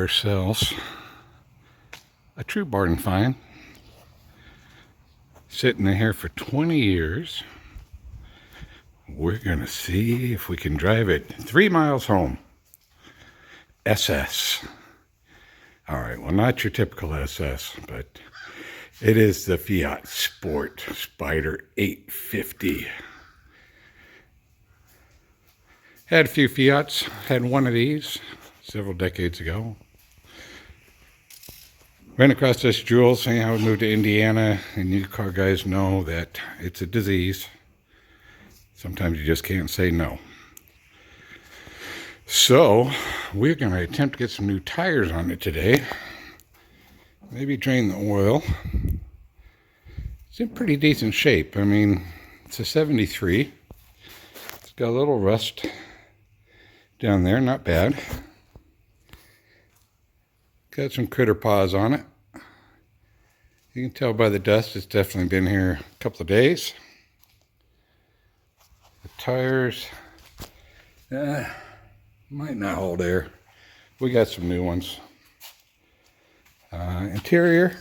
ourselves a true barn find. Sitting in here for 20 years. We're going to see if we can drive it 3 miles home. SS. All right, well, not your typical SS, but it is the Fiat Sport Spider 850. Had a few Fiats, had one of these several decades ago. Ran across this Jewel, saying I would move to Indiana, and you car guys know that it's a disease. Sometimes you just can't say no. So, we're going to attempt to get some new tires on it today. Maybe drain the oil. It's in pretty decent shape. I mean, it's a 73. It's got a little rust down there, not bad. Got some critter paws on it. You can tell by the dust it's definitely been here a couple of days. The tires might not hold air. We got some new ones. Interior,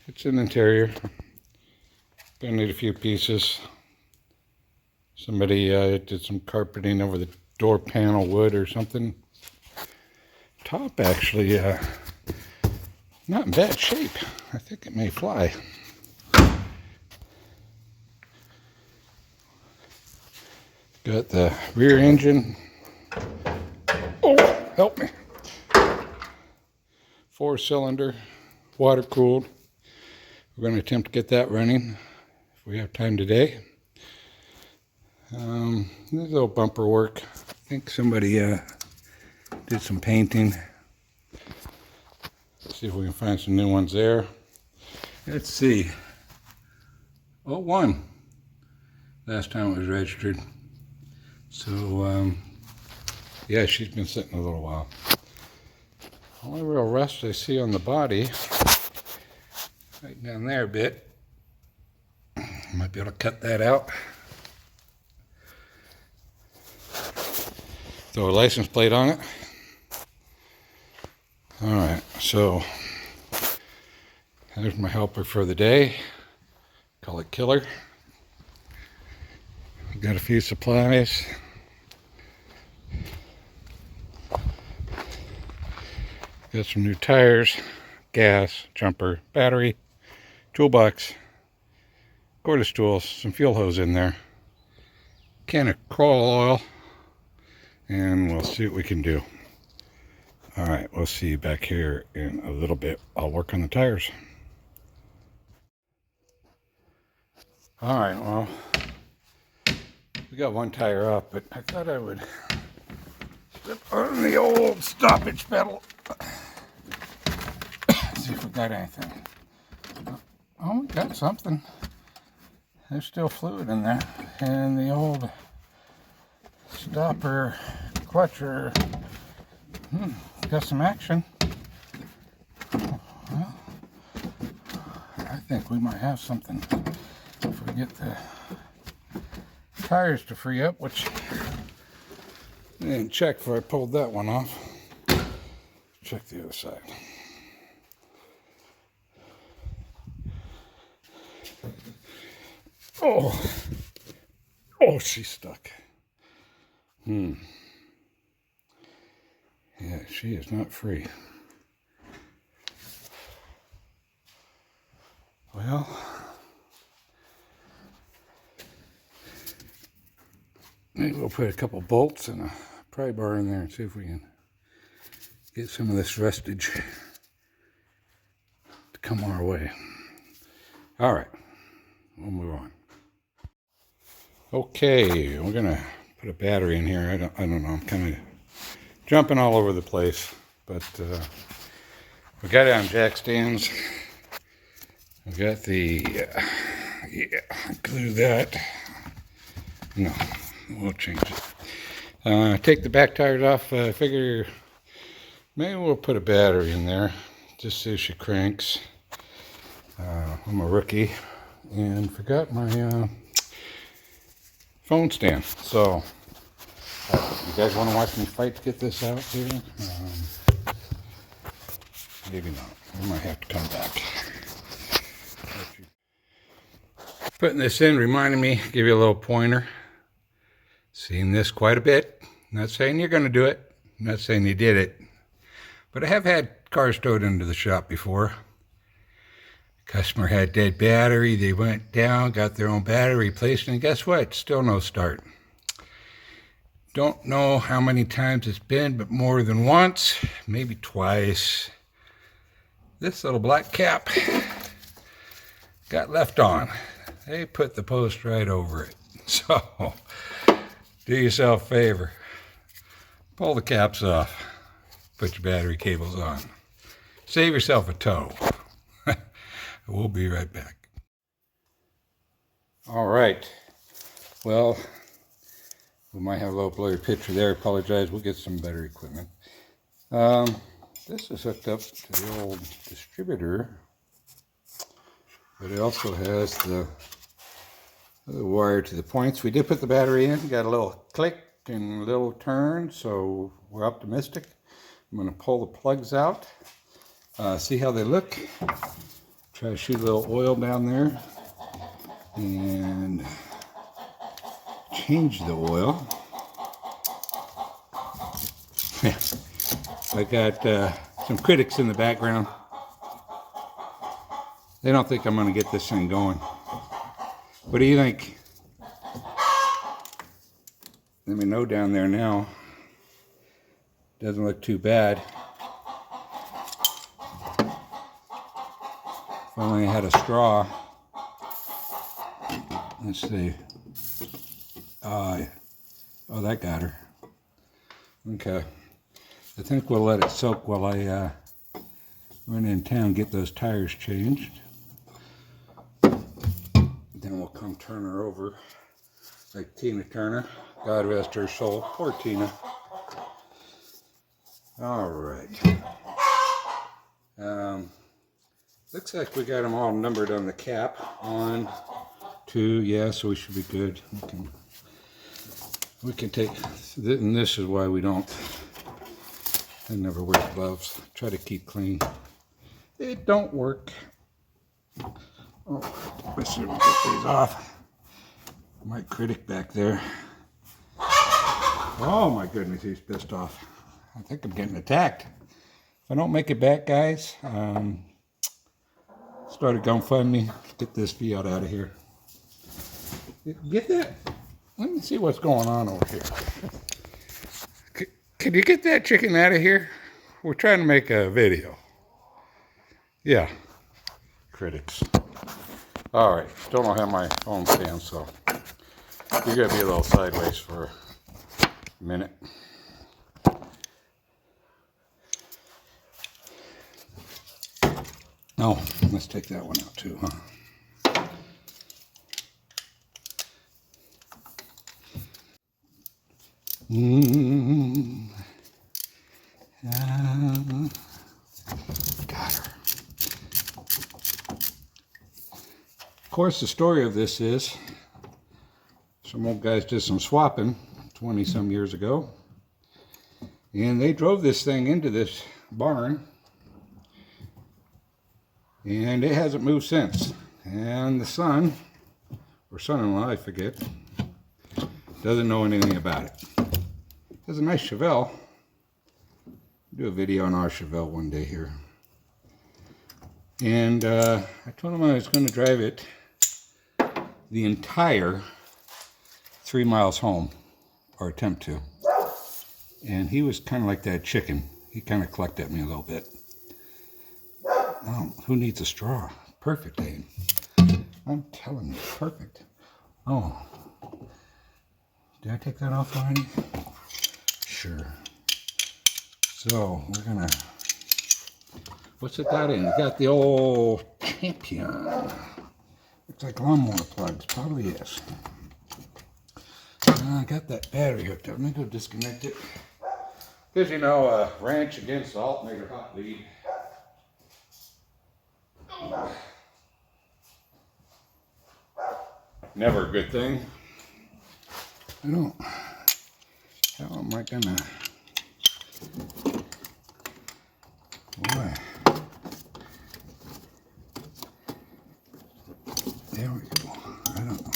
it's an interior. Gonna need a few pieces. Somebody did some carpeting over the door panel wood or something. Top actually not in bad shape. I think it may fly. Got the rear engine. Oh, help me. 4-cylinder, water cooled. We're going to attempt to get that running if we have time today. There's a little bumper work. I think somebody did some painting. Let's see if we can find some new ones there. Let's see. Oh, one. Last time it was registered. So, yeah, she's been sitting a little while. Only real rust I see on the body, right down there a bit. Might be able to cut that out. Throw a license plate on it. Alright, so there's my helper for the day. Call it Killer. Got a few supplies. Got some new tires, gas, jumper, battery, toolbox, cordless tools, some fuel hose in there, can of crawl oil, and we'll see what we can do. All right, we'll see you back here in a little bit. I'll work on the tires. All right, well, we got one tire up, but I thought I would step on the old stoppage pedal. See if we got anything. Oh, we got something. There's still fluid in there. And the old stopper clutcher got some action. Well, I think we might have something if we get the tires to free up, which I didn't check before I pulled that one off. Check the other side. Oh, she's stuck. Yeah, she is not free. Well, maybe we'll put a couple bolts and a pry bar in there and see if we can get some of this rustage to come our way. All right, we'll move on. Okay, we're gonna put a battery in here. I don't know. I'm kind of jumping all over the place, but we got it on jack stands. We got the glue that. No, we'll change it. Take the back tires off. I figure maybe we'll put a battery in there, just see if she cranks. I'm a rookie and forgot my phone stand, so You guys want to watch me fight to get this out here? Maybe not. I might have to come back. Putting this in reminded me, give you a little pointer. Seen this quite a bit. Not saying you're going to do it. Not saying you did it. But I have had cars towed into the shop before. Customer had dead battery. They went down, got their own battery replaced, and guess what? Still no start. Don't know how many times it's been, but more than once, maybe twice. This little black cap got left on. They put the post right over it. So, do yourself a favor. Pull the caps off. Put your battery cables on. Save yourself a tow. We'll be right back. All right. Well, we might have a little blurry picture there. I apologize. We'll get some better equipment. This is hooked up to the old distributor, but it also has the wire to the points. We did put the battery in. Got a little click and a little turn, so we're optimistic. I'm going to pull the plugs out, see how they look. Try to shoot a little oil down there and change the oil. I got some critics in the background. They don't think I'm going to get this thing going. What do you think? Let me know down there now. Doesn't look too bad. If only I had a straw. Let's see. Oh, that got her. Okay. I think we'll let it soak while I run in town and get those tires changed. Then we'll come turn her over like Tina Turner. God rest her soul. Poor Tina. All right. Looks like we got them all numbered on the cap. 1, 2, yeah, so we should be good. We can take, and this is why we don't. I never wear gloves. Try to keep clean. It don't work. Oh, let's see if we get these off. My critic back there. Oh my goodness, he's pissed off. I think I'm getting attacked. If I don't make it back, guys, start a GoFundMe. Get this Fiat out of here. Get that? Let me see what's going on over here. Can you get that chicken out of here? We're trying to make a video. Yeah. Critics. All right. Still don't have my phone stand, so you gotta be a little sideways for a minute. Oh, let's take that one out too, huh? Got her. Of course, the story of this is some old guys did some swapping 20 some years ago, and they drove this thing into this barn, and it hasn't moved since. And the son, or son-in-law, I forget, doesn't know anything about it. There's a nice Chevelle. I'll do a video on our Chevelle one day here. And I told him I was going to drive it the entire 3 miles home, or attempt to. And he was kind of like that chicken. He kind of clucked at me a little bit. Oh, who needs a straw? Perfect aim. I'm telling you, perfect. Oh, did I take that off already? Sure. So we're gonna, what's it got in? It got the old Champion. Looks like lawnmower plugs, probably is. I got that battery hooked up. Let me go disconnect it. Because you know, ranch against alternator hot lead. Never a good thing. I don't How am I gonna? Boy. There we go. I don't know.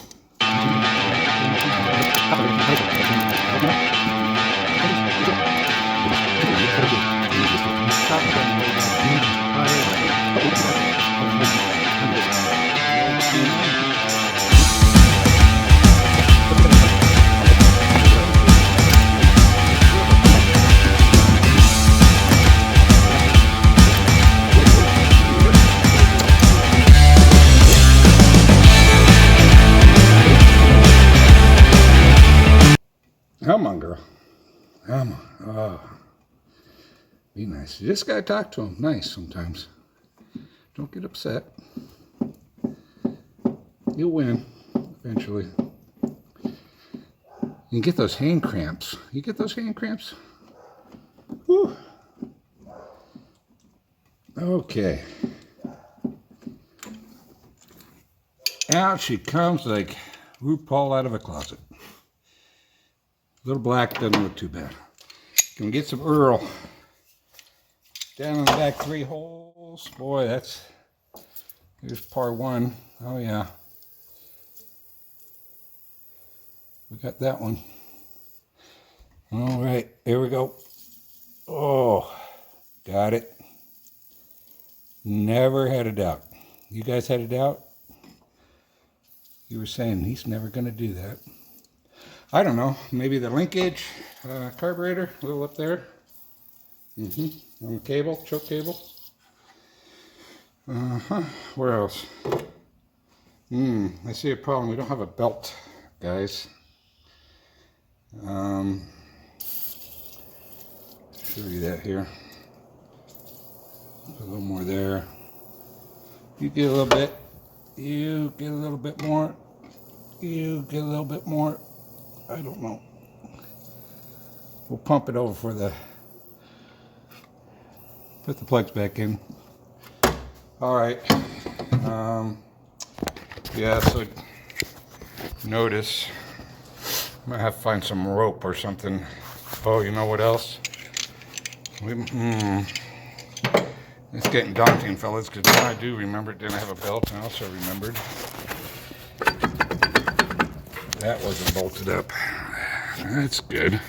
Come on, girl. Come on. Oh, be nice. You just gotta talk to him nice sometimes. Don't get upset. You'll win eventually. You get those hand cramps. You get those hand cramps? Whew. Okay. Out she comes like RuPaul out of a closet. Little black doesn't look too bad. Can we get some Earl? Down in the back 3 holes. Boy, here's par 1. Oh yeah. We got that one. All right, here we go. Oh, got it. Never had a doubt. You guys had a doubt? You were saying he's never going to do that. I don't know. Maybe the linkage, carburetor, a little up there. On the cable, choke cable. Where else? I see a problem. We don't have a belt, guys. Show you that here. A little more there. You get a little bit. You get a little bit more. You get a little bit more. I don't know. We'll pump it over for the. Put the plugs back in. All right. Yeah. So notice. I might have to find some rope or something. Oh, you know what else? It's getting daunting, fellas, because now I do remember it didn't have a belt, and I also remembered that wasn't bolted up. That's good.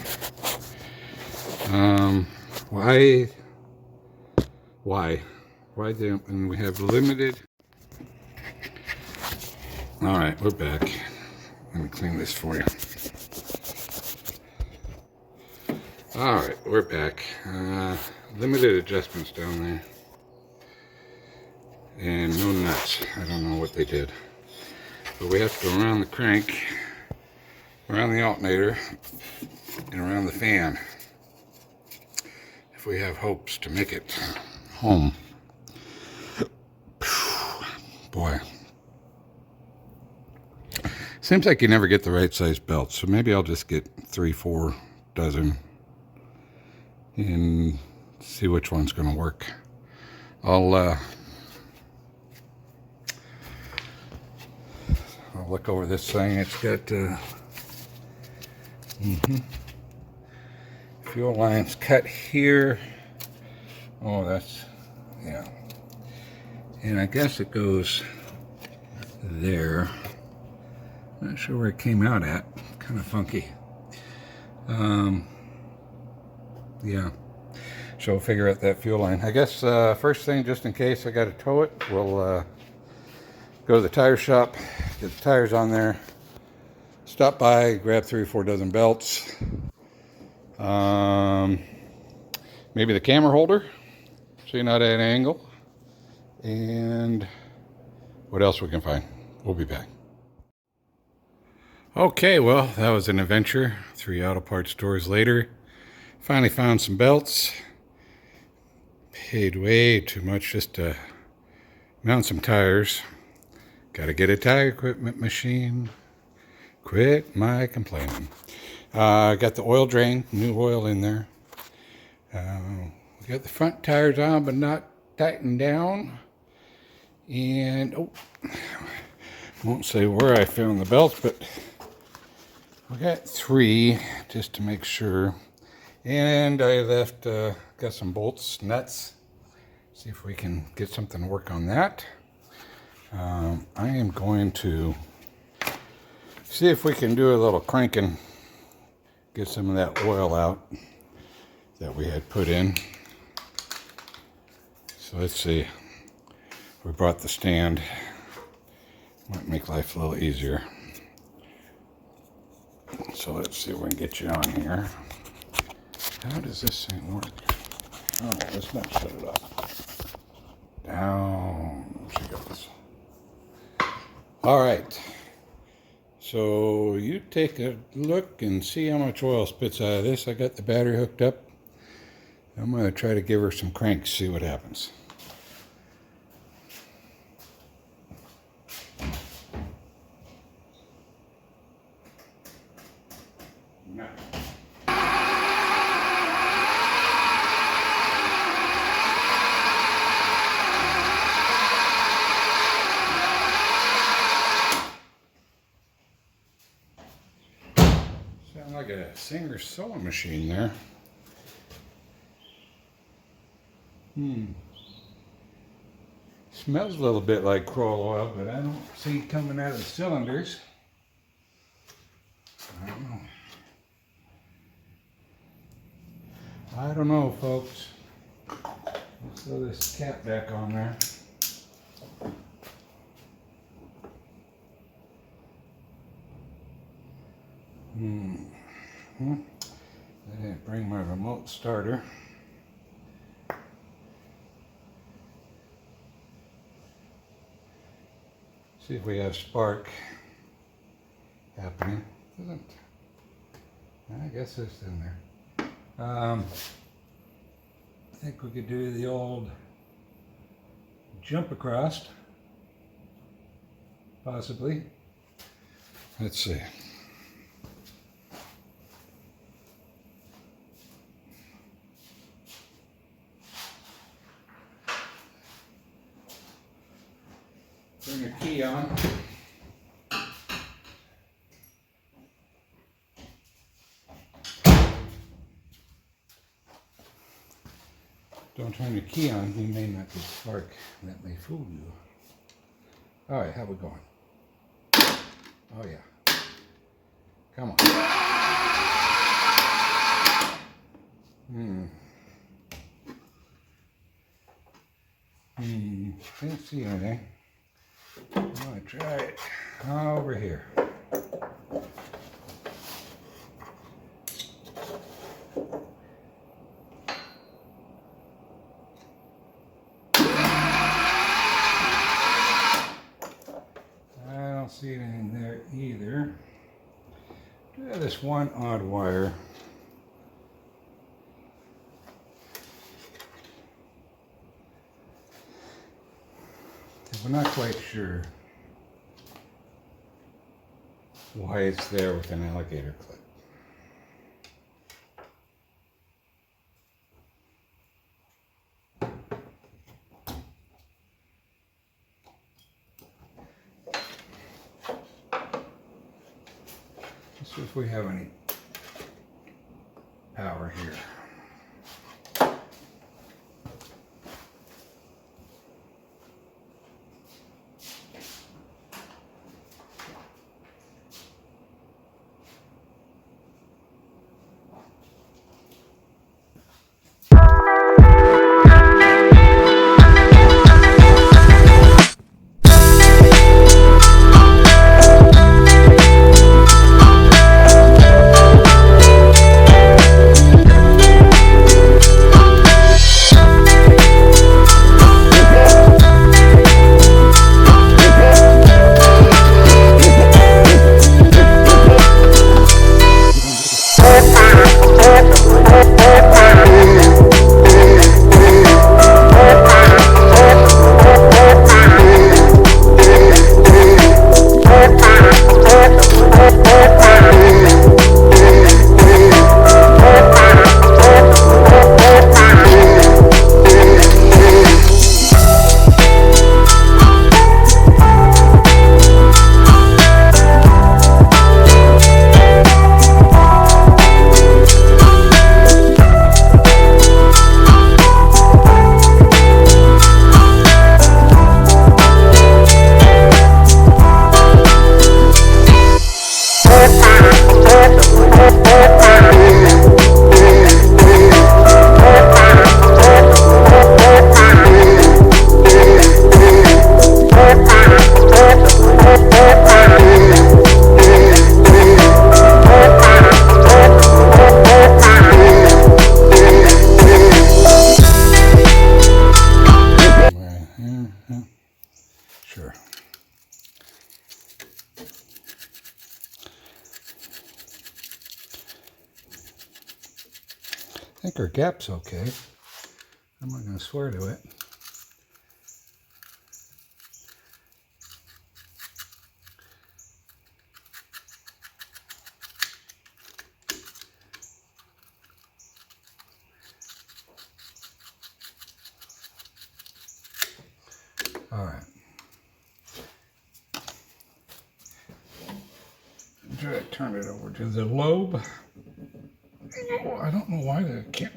Why didn't, and we have limited. All right, we're back. Let me clean this for you. All right, we're back. Limited adjustments down there. And no nuts. I don't know what they did. But we have to go around the crank, around the alternator, and around the fan if we have hopes to make it home. Boy. Seems like you never get the right size belt, so maybe I'll just get 3-4 dozen and see which one's going to work. I'll look over this thing. It's got fuel lines cut here. Oh, that's, yeah. And I guess it goes there. Not sure where it came out at. Kind of funky. Yeah. So we'll figure out that fuel line. I guess first thing, just in case I got to tow it, we'll go to the tire shop, get the tires on there, stop by, grab 3 or 4 dozen belts, maybe the camera holder, so you're not at an angle, and what else we can find. We'll be back. Okay, well, that was an adventure. 3 auto parts stores later. Finally found some belts. Paid way too much just to mount some tires. Gotta get a tire equipment machine. Quit my complaining. Got the oil drain, new oil in there. We got the front tires on, but not tightened down. And, won't say where I found the belts, but We got 3 just to make sure. And I left, got some bolts, nuts. See if we can get something to work on that. I am going to see if we can do a little cranking, get some of that oil out that we had put in. So let's see. We brought the stand. Might make life a little easier. So let's see if we can get you on here. How does this thing work? Oh, let's not shut it off. Down she goes. All right. So you take a look and see how much oil spits out of this. I got the battery hooked up. I'm going to try to give her some cranks, see what happens. No. Sound like a Singer sewing machine there. Smells a little bit like coal oil, but I don't see it coming out of the cylinders. I don't know, folks. Let's throw this cap back on there. I didn't bring my remote starter. See if we have spark happening. Doesn't. I guess it's in there. I think we could do the old jump across, possibly. Let's see. Turn your key on. Don't turn your key on, you may not get spark. That may fool you. All right, how we going? Oh yeah. Come on. Can't see anything. I'm gonna try it over here. I don't see anything there either. Do have this one odd wire. We're not quite sure why it's there with an alligator clip. Let's see if we have any power here. think our gap's okay. I'm not going to swear to it. All right. Try to turn it over to the lobe. Oh, I don't know why they can't.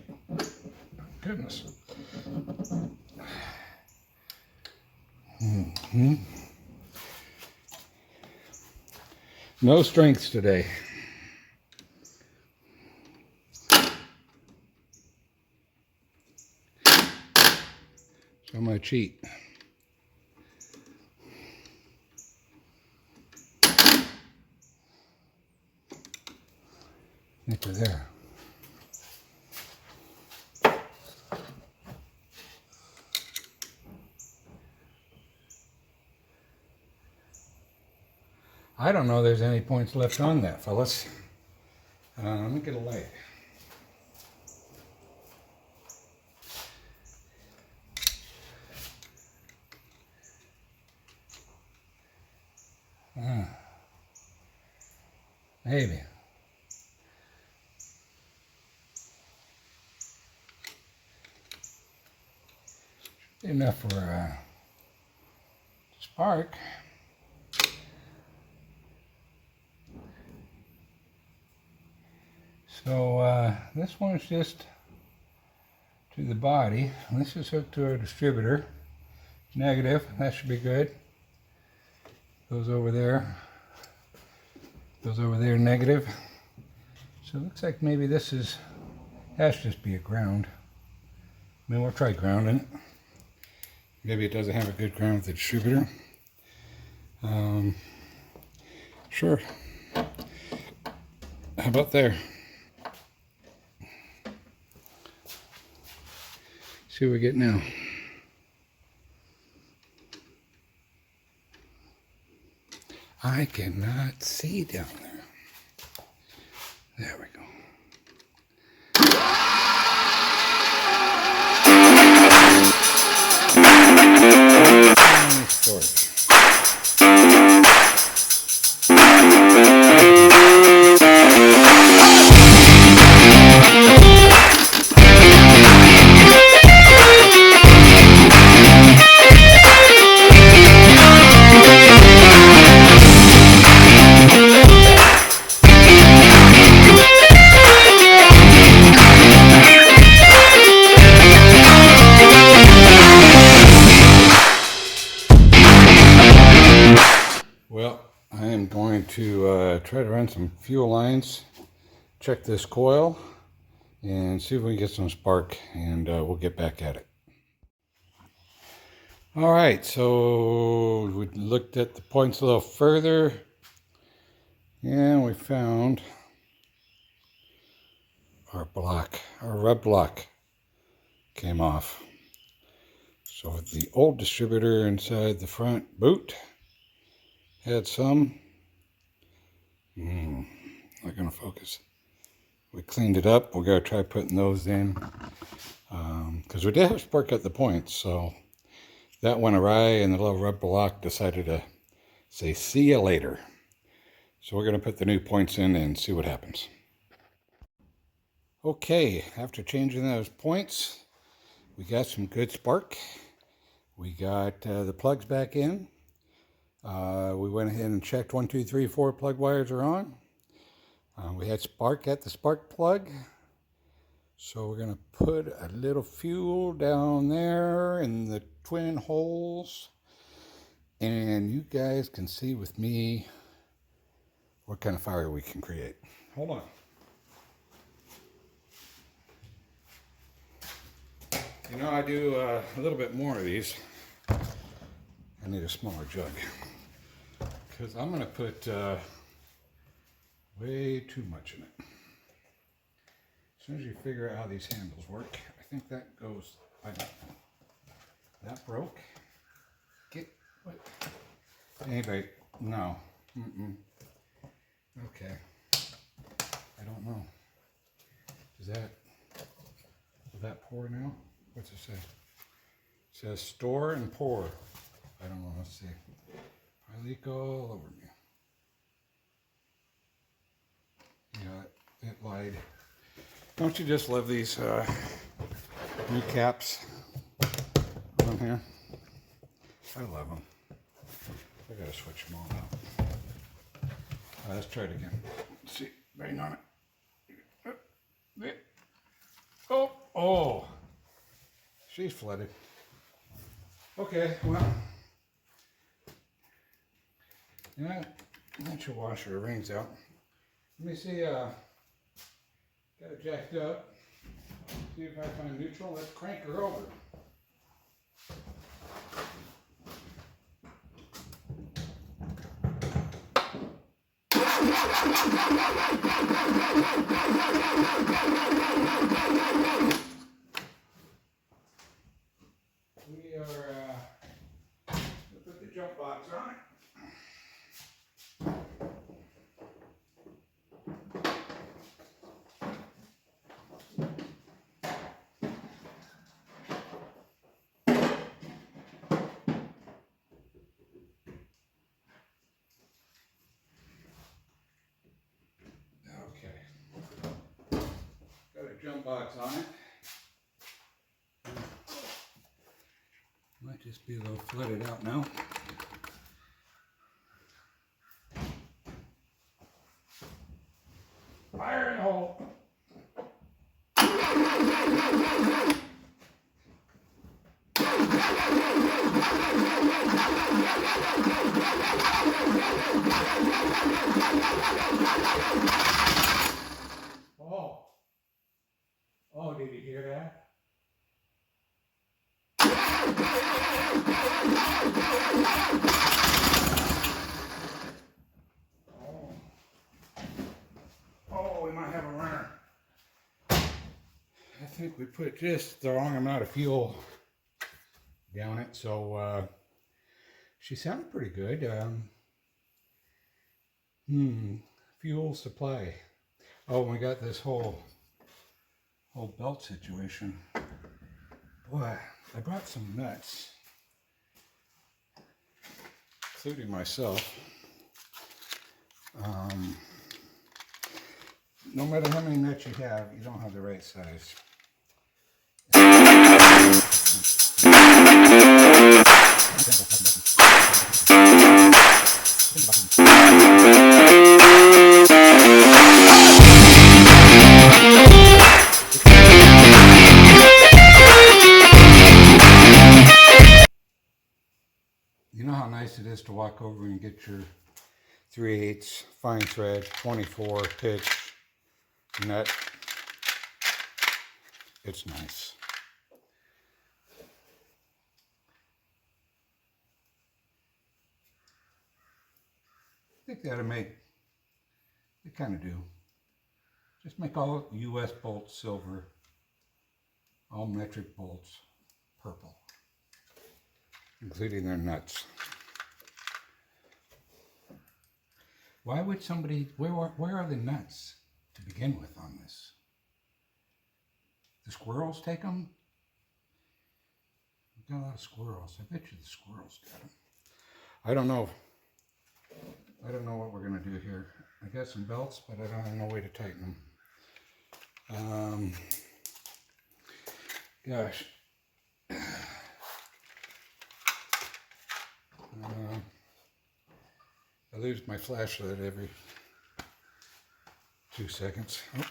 Goodness. No strengths today. So I'm going to cheat. Nipper there. I don't know there's any points left on that, fellas. Let me get a light. Maybe. Enough for a spark. So this one's just to the body. This is hooked to our distributor. Negative, that should be good. Goes over there. Goes over there, negative. So it looks like maybe this has to just be a ground. I mean, we'll try grounding it. Maybe it doesn't have a good ground with the distributor. Sure. How about there? See what we get now. I cannot see down there. There we go. Well, I am going to try to run some fuel lines, check this coil, and see if we can get some spark, and we'll get back at it. All right, so we looked at the points a little further, and we found our rub block came off. So the old distributor inside the front boot had some, not gonna focus. We cleaned it up. We're gonna try putting those in, because we did have spark at the points, so that went awry, and the little rub block decided to say, see you later. So we're gonna put the new points in and see what happens. Okay, after changing those points, we got some good spark. We got the plugs back in. We went ahead and checked 1, 2, 3, 4 plug wires are on. We had spark at the spark plug. So we're going to put a little fuel down there in the twin holes. And you guys can see with me what kind of fire we can create. Hold on. You know, I do a little bit more of these. I need a smaller jug. Because I'm going to put way too much in it. As soon as you figure out how these handles work, I think that goes, I don't know. That broke. What? Anyway, no. Okay. I don't know. Is that Will that pour now? What's it say? It says store and pour. I don't know. Let's see. I leak all over me. Yeah, it lied. Don't you just love these recaps on here? I love them. I gotta switch them all out. Let's try it again. Let's see. Bang on it. Oh, oh. She's flooded. Okay, well. Yeah, that should wash her rings out. Let me see, got it jacked up. See if I find neutral. Let's crank her over. We are, we'll put the jump box on it. Jump box on it. Might just be a little flooded out now. Fire in the hole. Oh, did you hear that? Oh, we might have a runner. I think we put just the wrong amount of fuel down it, so she sounded pretty good. Fuel supply. Oh, we got this whole belt situation. Boy, I brought some nuts, including myself. No matter how many nuts you have, you don't have the right size. You know how nice it is to walk over and get your 3/8 fine thread 24 pitch nut. It's nice. I think they ought to make, they kind of do. Just make all US bolts silver, all metric bolts purple, including their nuts. Why would somebody, where are the nuts to begin with on this? The squirrels take them? We've got a lot of squirrels. I bet you the squirrels got them. I don't know. I don't know what we're going to do here. I got some belts, but I don't have no way to tighten them. Gosh. I lose my flashlight every 2 seconds. Oh.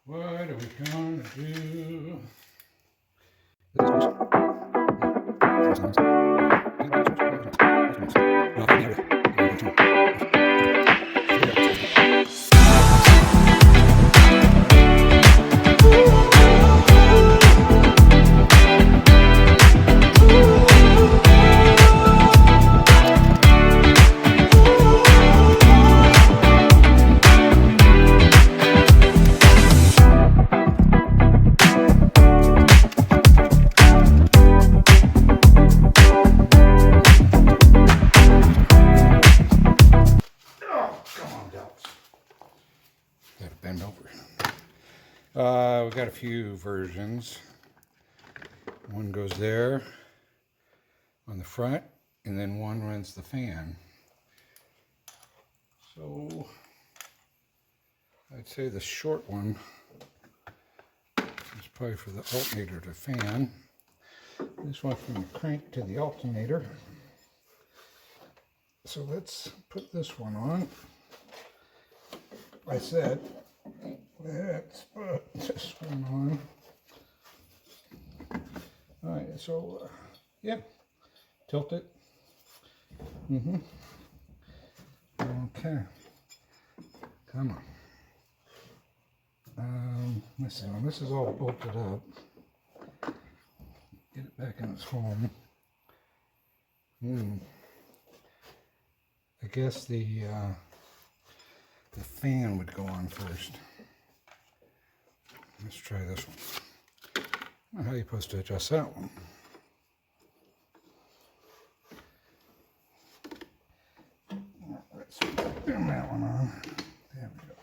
What are we gonna do? We've got a few versions. One goes there on the front, and then one runs the fan. So I'd say the short one is probably for the alternator to fan. This one from the crank to the alternator. So let's put this one on. I said, let's put this one on. All right, so yeah, tilt it. Okay, come on. Let's see, when this is all bolted up, get it back in its home. I guess the fan would go on first. Let's try this one. I don't know how you're supposed to adjust that one. Let's turn that one on. There we go.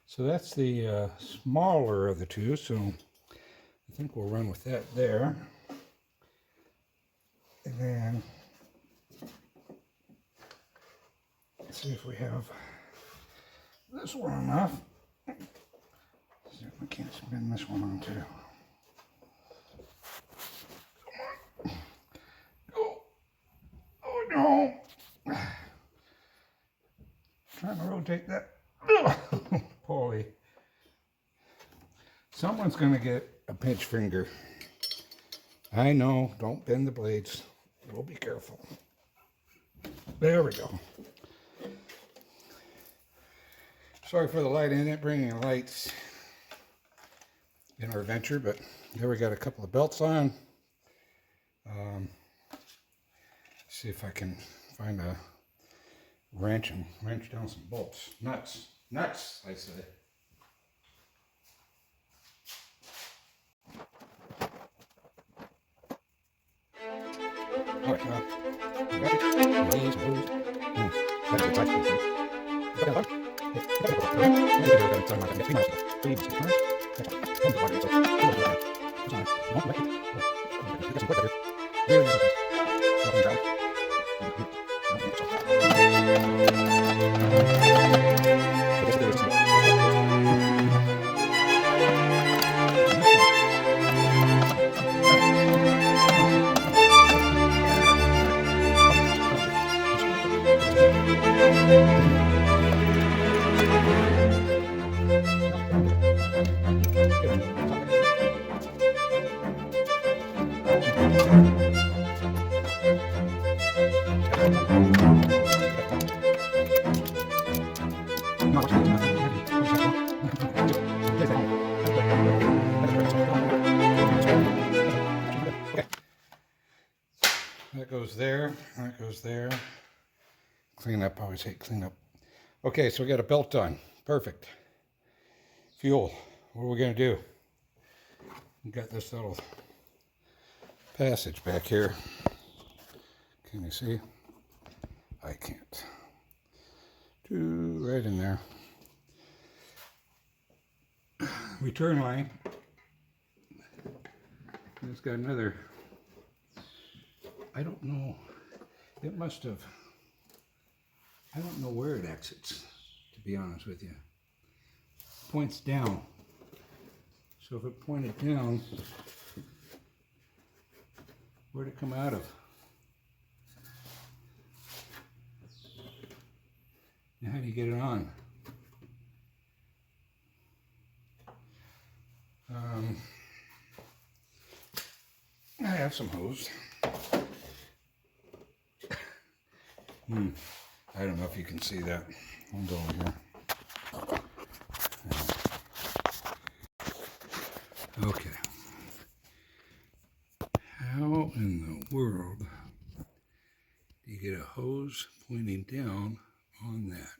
So that's the smaller of the two, so I think we'll run with that there. And then let's see if we have this one enough. See if we can't spin this one on too. Come on. Go. Oh no. Trying to rotate that. Pulley. Someone's going to get a pinch finger. I know, don't bend the blades. We'll be careful. There we go. Sorry for the light in it, bringing lights in our venture, but there we got a couple of belts on. See if I can find a wrench and wrench down some bolts. Nuts, I say. All right, that goes there, that goes there. Clean up, I always hate clean up. Okay, so we got a belt done. Perfect. Fuel, what are we gonna do? We got this little passage back here. Can you see? I can't. Right in there. Return line. It's got another, I don't know, it must have, I don't know where it exits, to be honest with you. It points down. So if it pointed down, where'd it come out of? Now how do you get it on? I have some hose. I don't know if you can see that. I'll go over here. Okay. How in the world do you get a hose pointing down on that?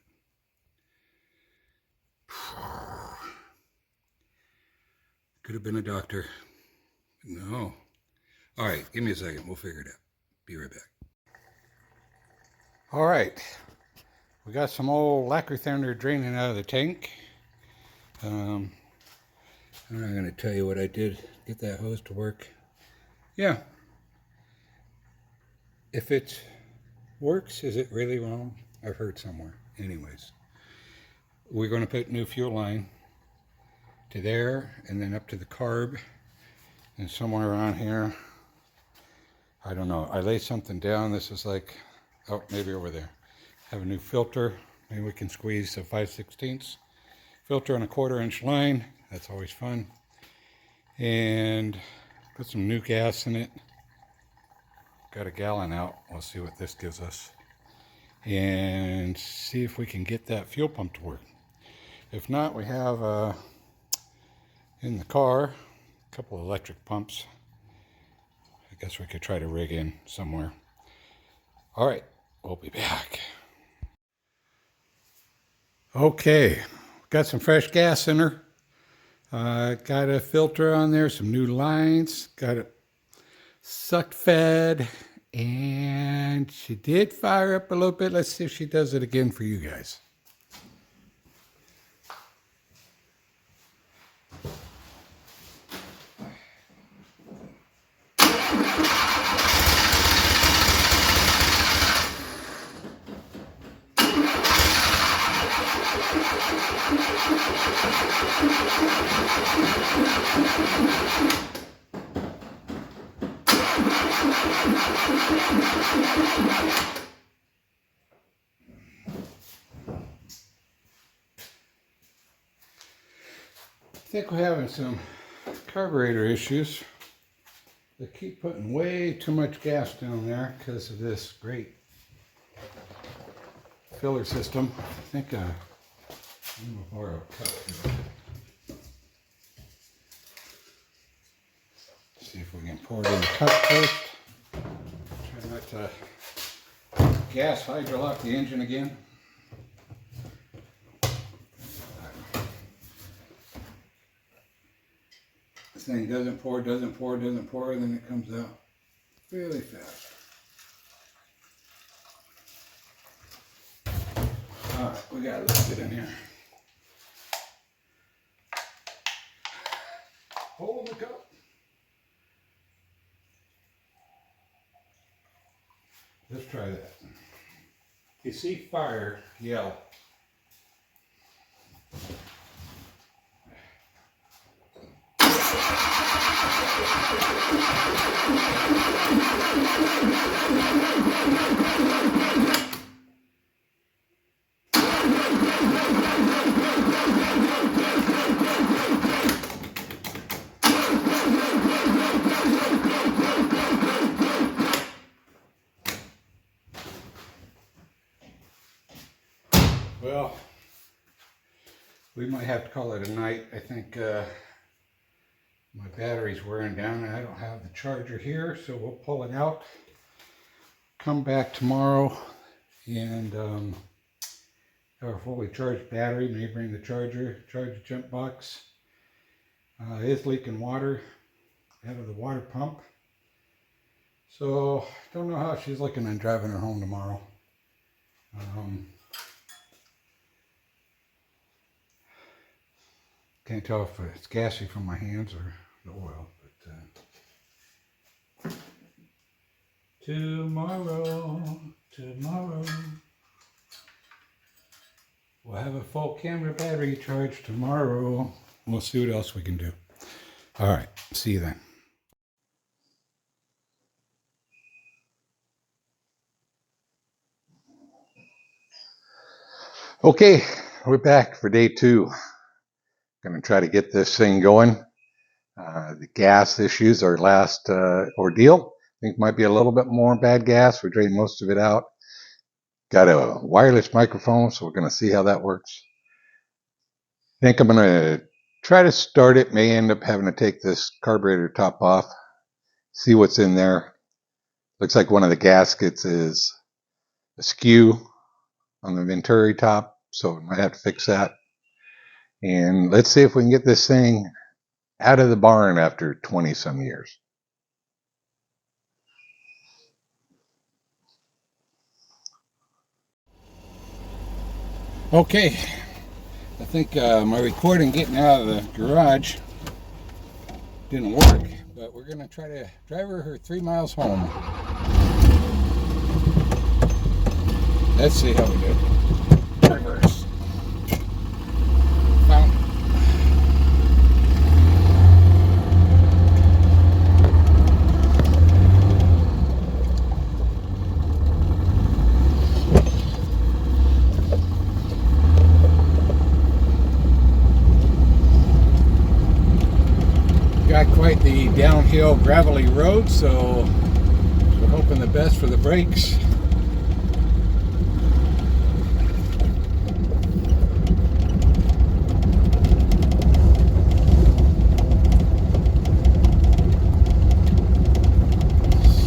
Could have been a doctor. No. All right, give me a second. We'll figure it out. Be right back. All right. We got some old lacquer thunder draining out of the tank. I'm not going to tell you what I did to get that hose to work. Yeah. If it works, is it really wrong? I've heard somewhere. Anyways, we're going to put new fuel line to there and then up to the carb and somewhere around here. I don't know. I laid something down. This is like, oh, maybe over there. Have a new filter. Maybe we can squeeze a 5/16 filter on a 1/4-inch line. That's always fun. And put some new gas in it. Got a gallon out. We'll see what this gives us. And see if we can get that fuel pump to work. If not, we have in the car a couple of electric pumps. I guess we could try to rig in somewhere. All right, we'll be back. Okay, got some fresh gas in her. Got a filter on there, some new lines, got it sucked fed, and she did fire up a little bit. Let's see if she does it again for you guys. I think we're having some carburetor issues. They keep putting way too much gas down there because of this great filler system. I think I'm going to borrow a cup here. See if we can pour it in the cup first. Try not to gas hydrolock the engine again. This thing doesn't pour, then it comes out really fast. All right, we got a little bit in here. Hold the cup. Let's try that. If you see fire, yell. Well, we might have to call it a night. I think my battery's wearing down and I don't have the charger here, so we'll pull it out, come back tomorrow, and have a fully charged battery. May bring the charger, charge the jump box. It's leaking water out of the water pump. So, don't know how she's looking on driving her home tomorrow. Can't tell if it's gassy from my hands or the oil, but tomorrow we'll have a full camera battery charge tomorrow. We'll see what else we can do. All right, see you then. Okay, we're back for day 2. Going to try to get this thing going. The gas issues are last ordeal. I think might be a little bit more bad gas. We drained most of it out. Got a wireless microphone, so we're going to see how that works. I think I'm going to try to start it. May end up having to take this carburetor top off, see what's in there. Looks like one of the gaskets is askew on the Venturi top, so we might have to fix that. And let's see if we can get this thing out of the barn after 20 some years. Okay, I think my recording getting out of the garage didn't work, but we're gonna try to drive her 3 miles home. Let's see how we do. Reverse. Found it. Got quite the downhill gravelly road, so we're hoping the best for the brakes.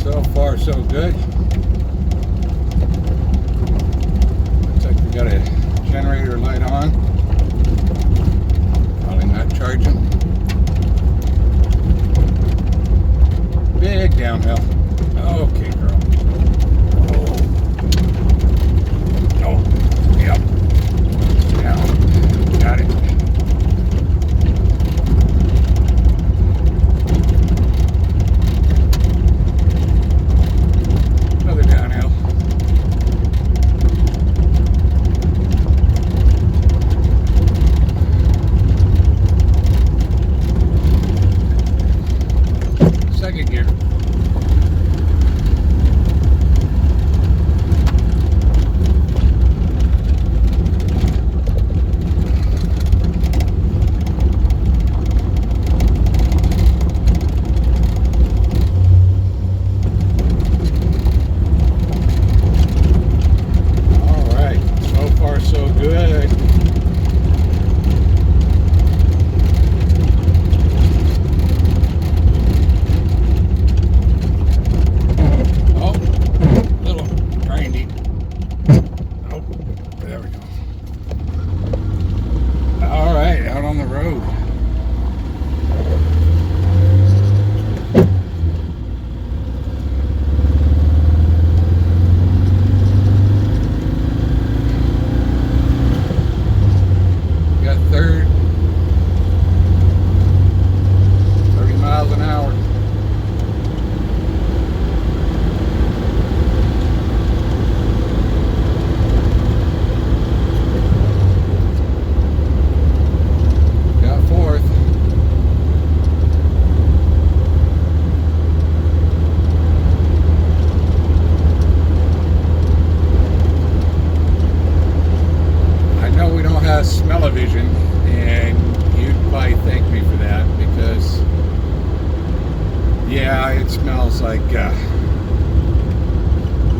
So far so good. Looks like we got a generator light on. Probably not charging. Big downhill. Okay, girl. Oh. Oh. Yep. Down. Got it. Another downhill. Second gear. All right, so far so good. On the road. Got 30 miles an hour. Smell-o-vision, and you'd probably thank me for that, because yeah, it smells like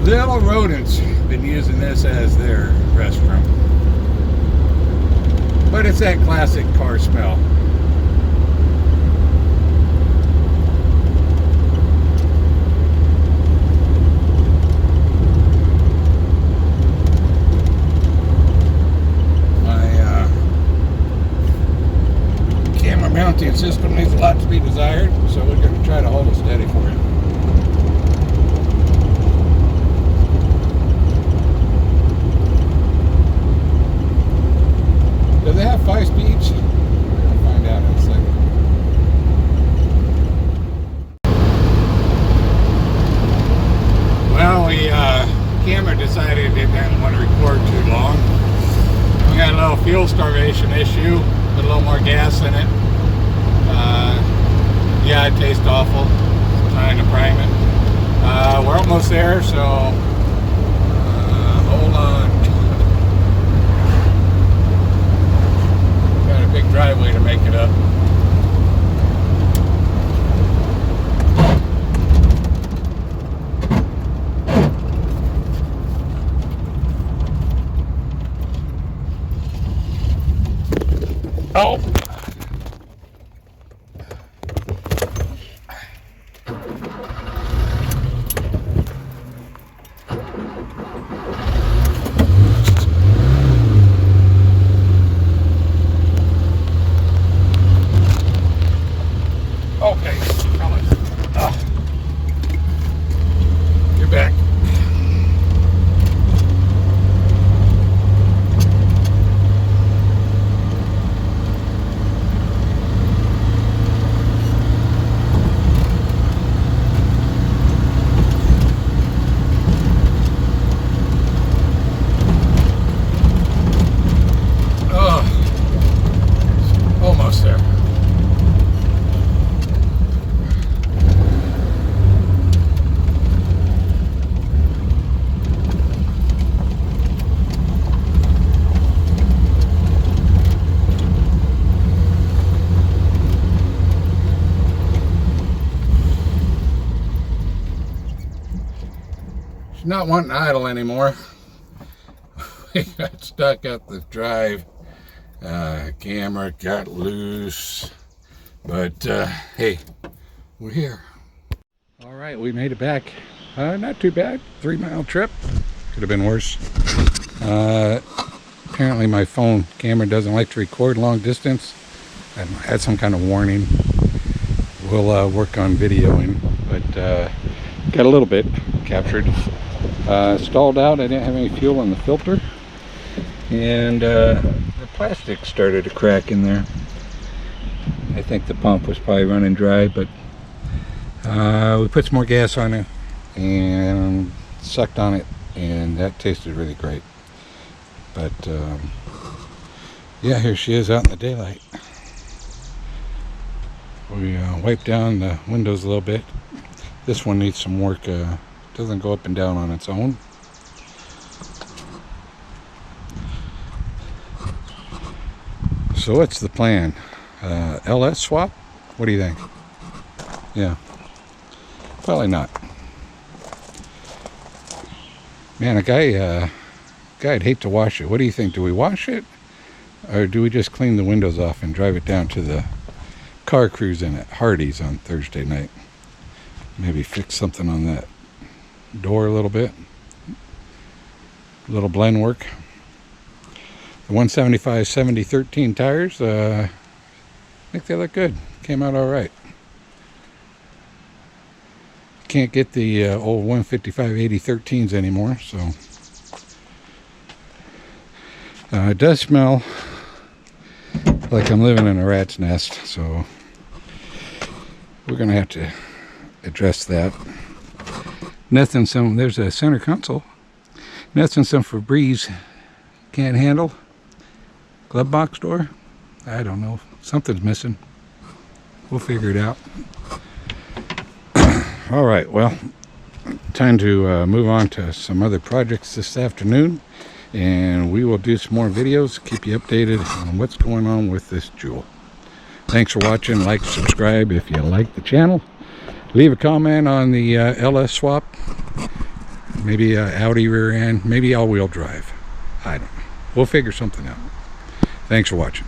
little rodents been using this as their restroom. But it's that classic car smell. Mounting system leaves a lot to be desired, so we're going to try to hold it steady for you. Do they have 5 speeds? We're going to find out in a second. Well, the camera decided it didn't want to record too long. We got a little fuel starvation issue, put a little more gas in it. Yeah, it tastes awful. Trying to prime it. We're almost there, so hold on. Got a big driveway to make it up. Oh! not wanting to idle anymore. We got stuck up the drive. Camera got loose. But hey, we're here. All right, we made it back. Not too bad. 3-mile trip. Could have been worse. Apparently my phone camera doesn't like to record long distance. I had some kind of warning. We'll work on videoing, but got a little bit captured. Stalled out. I didn't have any fuel in the filter, and the plastic started to crack in there. I think the pump was probably running dry, but we put some more gas on it and sucked on it, and that tasted really great. But yeah, here she is out in the daylight. We wiped down the windows a little bit. This one needs some work. Doesn't go up and down on its own. So what's the plan? LS swap? What do you think? Yeah, probably not. Man, a guy'd hate to wash it. What do you think? Do we wash it, or do we just clean the windows off and drive it down to the car cruise in at Hardee's on Thursday night? Maybe fix something on that door a little bit. A little blend work. The 175 7013 tires, I think they look good. Came out all right. Can't get the old 155 8013s anymore, so it does smell like I'm living in a rat's nest, so we're gonna have to address that. Nothing there's a center console. Nothing some Febreze can't handle. Glove box door, I don't know, something's missing. We'll figure it out. All right, well, time to move on to some other projects this afternoon, and we will do some more videos, keep you updated on what's going on with this Jewel. Thanks for watching. Like, subscribe if you like the channel. Leave a comment on the LS swap. Maybe Audi rear end, maybe all-wheel drive. I don't know. We'll figure something out. Thanks for watching.